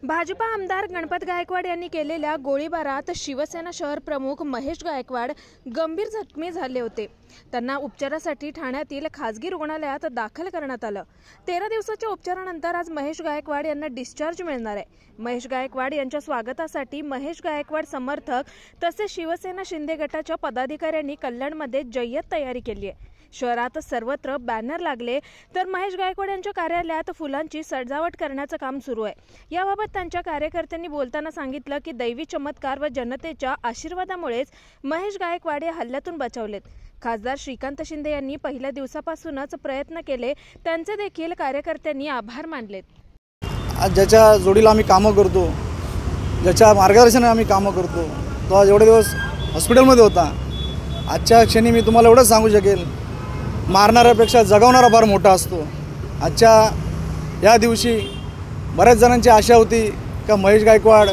भाजपा आमदार गणपत गायकवाड यांनी केलेल्या गोळीबारात शिवसेना शहर प्रमुख महेश गायकवाड गंभीर जखमी झाले होते। त्यांना उपचारासाठी ठाण्यातील खासगी रुग्णालयात दाखल करण्यात आलं। 13 दिवसाच्या उपचारानंतर आज महेश गायकवाड यांना डिस्चार्ज मिळणार आहे। महेश गायकवाड यांच्या स्वागतासाठी महेश गायकवाड समर्थक तसेच शिवसेना शिंदे गटाच्या पदाधिकाऱ्यांनी कल्याणमध्ये जय्यत तयारी केली आहे। शहरात सर्वत्र बॅनर लागले तर महेश गायकवाड यांच्या कार्यालयात फुलांची सजावट करण्याचं काम सुरू आहे। याबाबत त्यांच्या कार्यकर्त्यांनी बोलताना सांगितलं की दैवी चमत्कार व जनतेच्या आशीर्वादामुळेच महेश गायकवाड या हल्ल्यातून बचावलेत। खासदार श्रीकांत शिंदे यांनी पहिल्या दिवसापासूनच प्रयत्न केले, त्यांचे देखील कार्यकर्त्यांनी आभार मानलेत। आज ज्याच्या जोडीला आम्ही कामं करतो, ज्याच्या मार्गदर्शनाने आम्ही कामं करतो, तो आज एवढे दिवस हॉस्पिटलमध्ये होता। आजच्या क्षणी मी तुम्हाला एवढंच सांगू शकेल, मारणाऱ्यापेक्षा जगवणारा फार मोठा असतो। आजच्या या दिवशी बऱ्याच जणांची आशा होती का महेश गायकवाड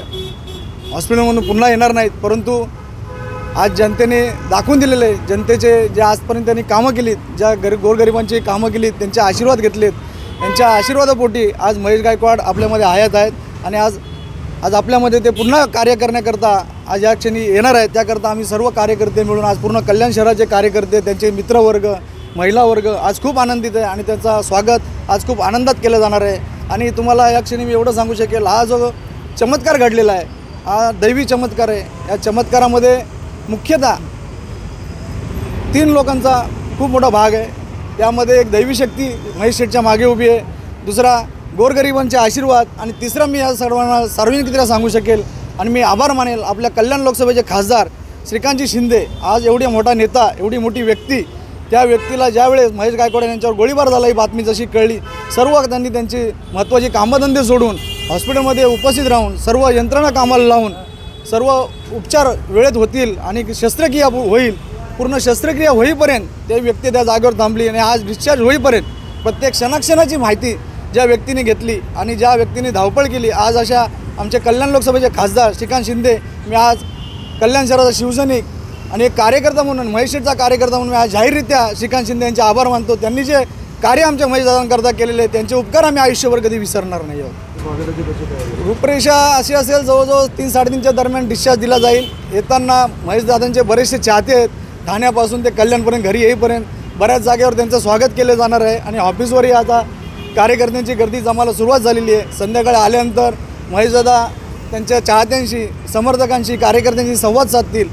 हॉस्पिटलमधून पुन्हा येणार नाहीत, परंतु आज जनतेने दाखवून दिलेले, जनतेचे जे आजपर्यंत त्यांनी कामं केलीत, ज्या गोरगरिबांची कामं केलीत, त्यांचे आशीर्वाद घेतलेत, त्यांच्या आशीर्वादापोटी आज महेश गायकवाड आपल्यामध्ये हयात आहेत आणि आज आपल्यामध्ये ते पुन्हा कार्य करण्याकरता आज या क्षणी येणार आहेत। त्याकरता आम्ही सर्व कार्यकर्ते मिळून आज पूर्ण कल्याण शहराचे कार्यकर्ते, त्यांचे मित्रवर्ग, महिला वर्ग आज खूप आनंदित आहे आणि त्यांचा स्वागत आज खूप आनंदात केलं जाणार आहे। आणि तुम्हाला या क्षणी मी एवढं सांगू शकेल, हा जो चमत्कार घडलेला आहे हा दैवी चमत्कार आहे। या चमत्कारामध्ये मुख्यतः 3 लोकांचा खूप मोठा भाग आहे। त्यामध्ये एक दैवी शक्ती महेश शेठच्या मागे उभी आहे, दुसरा गोरगरिबांचे आशीर्वाद आणि तिसरा मी या सर्वांना सार्वजनिकरित्या सांगू शकेल आणि मी आभार मानेल आपल्या कल्याण लोकसभेचे खासदार श्रीकांतजी शिंदे। आज एवढी मोठा नेता, एवढी मोठी व्यक्ती, त्या व्यक्तीला ज्यावेळेस महेश गायकवाड यांच्यावर गोळीबार झाला ही बातमी जशी कळली, सर्व त्यांनी त्यांची महत्त्वाची कामधंदे सोडून हॉस्पिटलमध्ये उपस्थित राहून सर्व यंत्रणा कामाला लावून सर्व उपचार वेळेत होतील आणि शस्त्रक्रिया होईल, पूर्ण शस्त्रक्रिया होईपर्यंत ते व्यक्ती त्या जागेवर थांबली आणि आज डिस्चार्ज होईपर्यंत प्रत्येक क्षणाक्षणाची माहिती ज्या व्यक्तीने घेतली आणि ज्या व्यक्तीने धावपळ केली, आज अशा आमचे कल्याण लोकसभेचे खासदार श्रीकांत शिंदे, मी आज कल्याण शहराचा शिवसैनिक आणि एक कार्यकर्ता म्हणून, महेश शेठचा कार्यकर्ता म्हणून मी आज जाहीररित्या श्रीकांत शिंदे यांचे आभार मानतो। त्यांनी जे कार्य आमच्या महेशदादांकरता केलेले, त्यांचे उपकार आम्ही आयुष्यभर कधी विसरणार नाही आहोत। रूपरेषा अशी असेल, जवळजवळ 3-3:30च्या दरम्यान डिस्चार्ज दिला जाईल। येताना महेशदादांचे बरेचसे चाहते आहेत, ठाण्यापासून ते कल्याणपर्यंत घरी येईपर्यंत बऱ्याच जागेवर त्यांचं स्वागत केलं जाणार आहे आणि ऑफिसवरही आता कार्यकर्त्यांची गर्दी जमायला सुरुवात झालेली आहे। संध्याकाळी आल्यानंतर महेशदादा त्यांच्या चाहत्यांशी, समर्थकांशी, कार्यकर्त्यांशी संवाद साधतील